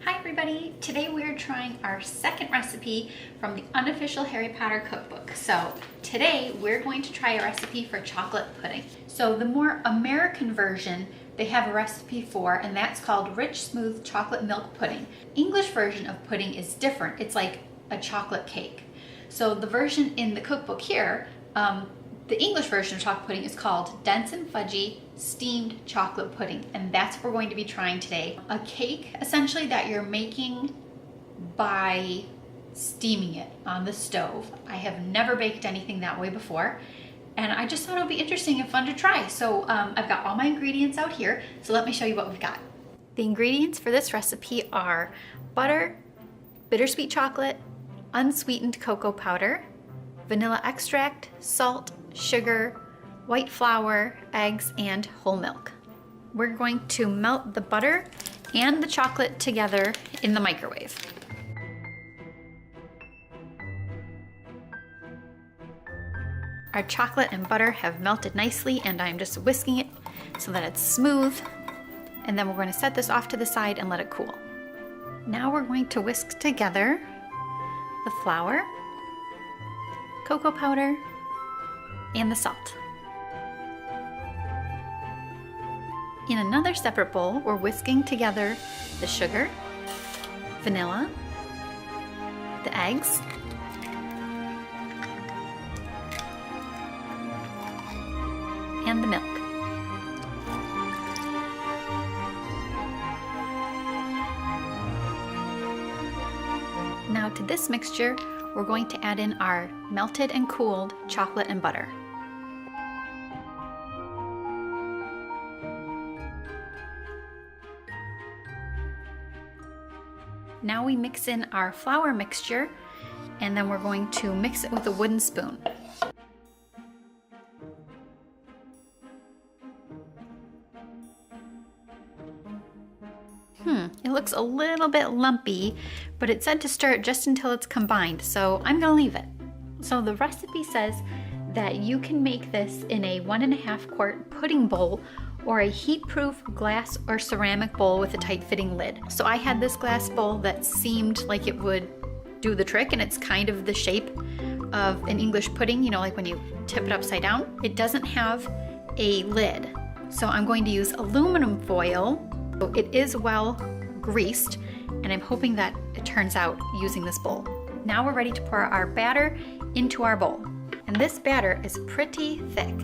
Hi everybody! Today we're trying our second recipe from the Unofficial Harry Potter Cookbook. So today we're going to try a recipe for chocolate pudding. So the more American version they have a recipe for, and that's called Rich Smooth Chocolate Milk Pudding. English version of pudding is different. It's like a chocolate cake. So the version in the cookbook here, the English version of chocolate pudding is called Dense and Fudgy Steamed Chocolate Pudding, and that's what we're going to be trying today. A cake, essentially, that you're making by steaming it on the stove. I have never baked anything that way before, and I just thought it would be interesting and fun to try. So I've got all my ingredients out here, so let me show you what we've got. The ingredients for this recipe are butter, bittersweet chocolate, unsweetened cocoa powder, vanilla extract, salt, sugar, white flour, eggs, and whole milk. We're going to melt the butter and the chocolate together in the microwave. Our chocolate and butter have melted nicely, and I'm just whisking it so that it's smooth. And then we're going to set this off to the side and let it cool. Now we're going to whisk together the flour, cocoa powder, and the salt. In another separate bowl, we're whisking together the sugar, vanilla, the eggs, and the milk. Now to this mixture, we're going to add in our melted and cooled chocolate and butter. Now we mix in our flour mixture, and then we're going to mix it with a wooden spoon. It looks a little bit lumpy, but it said to stir it just until it's combined, so I'm gonna leave it. So the recipe says that you can make this in a 1.5 quart pudding bowl or a heat-proof glass or ceramic bowl with a tight-fitting lid. So I had this glass bowl that seemed like it would do the trick, and it's kind of the shape of an English pudding, you know, like when you tip it upside down. It doesn't have a lid, so I'm going to use aluminum foil. So it is well greased, and I'm hoping that it turns out using this bowl. Now we're ready to pour our batter into our bowl, and this batter is pretty thick.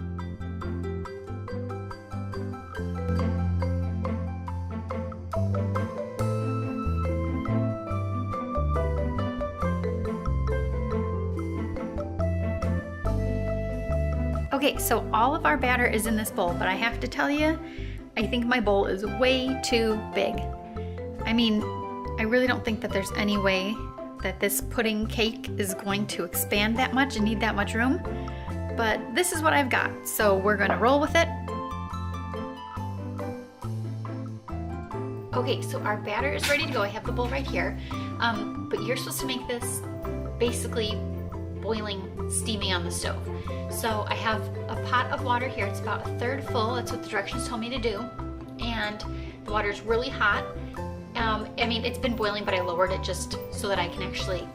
Okay, so all of our batter is in this bowl, but I have to tell you, I think my bowl is way too big. I mean, I really don't think that there's any way that this pudding cake is going to expand that much and need that much room, but this is what I've got, so we're gonna roll with it. Okay, so our batter is ready to go. I have the bowl right here, but you're supposed to make this basically boiling, steaming on the stove. So I have a pot of water here. It's about 1/3 full. That's what the directions told me to do. And the water is really hot. I mean, it's been boiling, but I lowered it just so that I can actually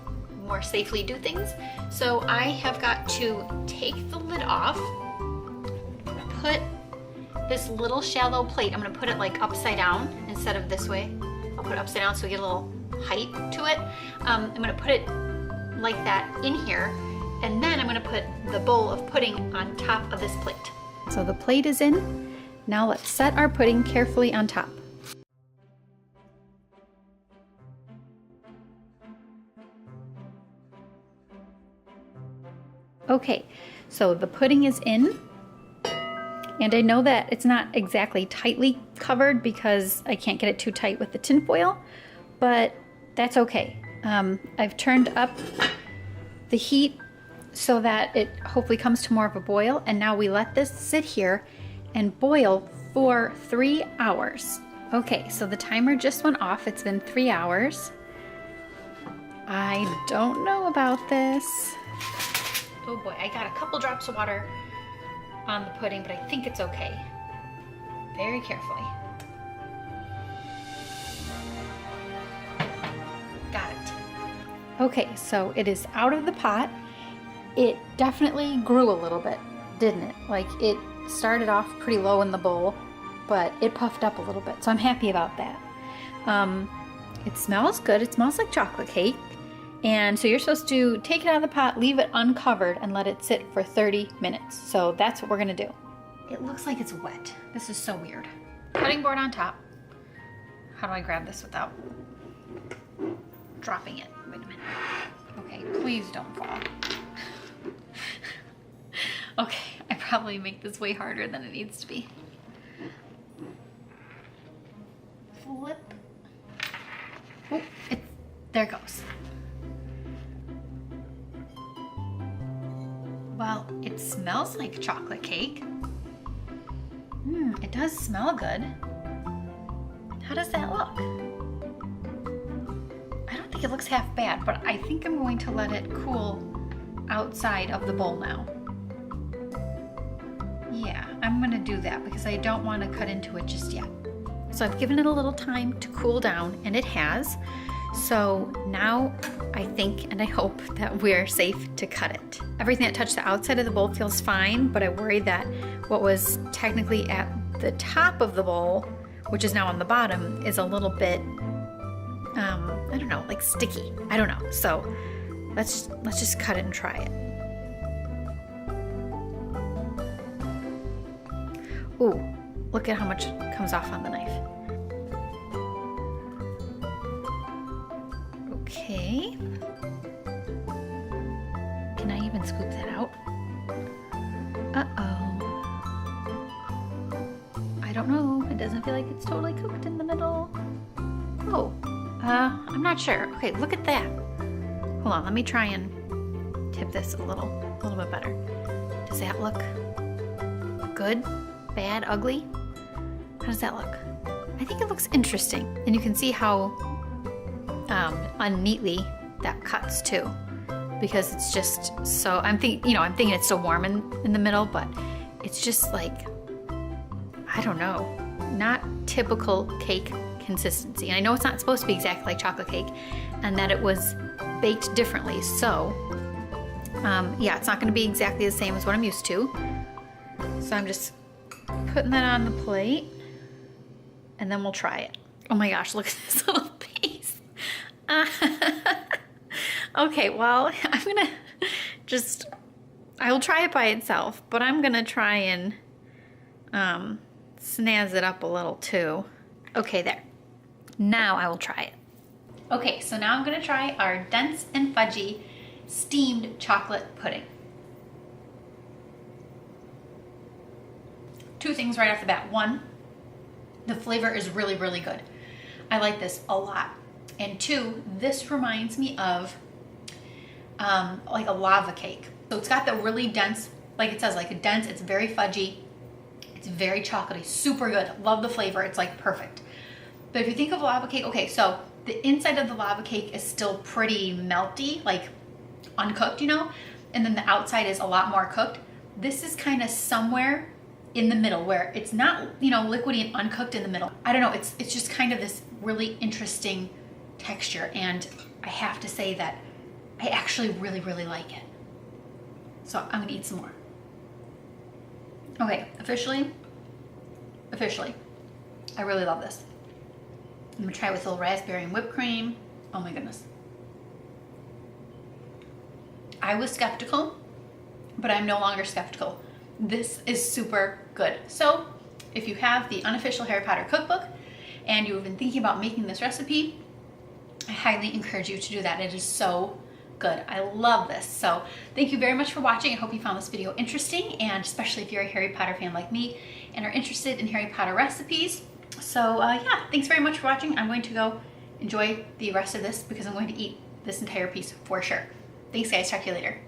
more safely do things. So I have got to take the lid off, put this little shallow plate, I'm gonna put it like upside down instead of this way. I'll put it upside down so we get a little height to it. I'm gonna put it like that in here, and then I'm gonna put the bowl of pudding on top of this plate. So the plate is in. Now let's set our pudding carefully on top. Okay, so the pudding is in, and I know that it's not exactly tightly covered because I can't get it too tight with the tin foil, but that's okay. I've turned up the heat so that it hopefully comes to more of a boil, and now we let this sit here and boil for 3 hours. Okay, so the timer just went off. It's been 3 hours. I don't know about this. Oh boy, I got a couple drops of water on the pudding, but I think it's okay. Very carefully. Okay, so it is out of the pot. It definitely grew a little bit, didn't it? Like it started off pretty low in the bowl, but it puffed up a little bit, so I'm happy about that. It smells good. It smells like chocolate cake. And so you're supposed to take it out of the pot, leave it uncovered, and let it sit for 30 minutes. So that's what we're gonna do. It looks like it's wet. This is so weird. Cutting board on top. How do I grab this without dropping it? Wait a minute. Okay, please don't fall. Okay, I probably make this way harder than it needs to be. Flip. Oh, there it goes. Well, it smells like chocolate cake. It does smell good. How does that look? I don't think it looks half bad, but I think I'm going to let it cool outside of the bowl now. Yeah, I'm gonna do that because I don't want to cut into it just yet. So I've given it a little time to cool down, and it has. So now I think and I hope that we're safe to cut it. Everything that touched the outside of the bowl feels fine, but I worry that what was technically at the top of the bowl, which is now on the bottom, is a little bit, I don't know, like sticky. I don't know. So let's just cut it and try it. Ooh, look at how much comes off on the knife. Okay. Can I even scoop that out? Uh-oh. I don't know. It doesn't feel like it's totally cooked in the middle. Oh, I'm not sure. Okay, look at that. Hold on, let me try and tip this a little bit better. Does that look good? Bad? Ugly? How does that look? I think it looks interesting. And you can see how unneatly that cuts too, because it's just so, I'm thinking it's so warm in the middle, but it's just like, I don't know, not typical cake consistency. And I know it's not supposed to be exactly like chocolate cake, and that it was baked differently. So yeah, it's not going to be exactly the same as what I'm used to. So I'm just putting that on the plate, and then we'll try it. Oh my gosh, look at this little piece. Okay, well, I will try it by itself, but I'm gonna try and snazz it up a little too. Okay, there. Now I will try it. Okay, so now I'm gonna try our dense and fudgy steamed chocolate pudding. Two things right off the bat. One, the flavor is really, really good. I like this a lot. And two, this reminds me of like a lava cake. So it's got the really dense, like it says, like a dense, it's very fudgy, it's very chocolatey, super good. Love the flavor, it's like perfect. But if you think of lava cake, okay, so the inside of the lava cake is still pretty melty, like uncooked, you know? And then the outside is a lot more cooked. This is kind of somewhere in the middle where it's not, you know, liquidy and uncooked in the middle. I don't know, it's just kind of this really interesting texture, and I have to say that I actually really, really like it. So I'm gonna eat some more. Okay, officially, I really love this. I'm gonna try it with a little raspberry and whipped cream. Oh my goodness. I was skeptical, but I'm no longer skeptical. This is super good. So if you have the Unofficial Harry Potter Cookbook and you've been thinking about making this recipe, I highly encourage you to do that. It is so good. I love this. So thank you very much for watching. I hope you found this video interesting, and especially if you're a Harry Potter fan like me and are interested in Harry Potter recipes. So yeah, thanks very much for watching. I'm going to go enjoy the rest of this because I'm going to eat this entire piece for sure. Thanks guys, talk to you later.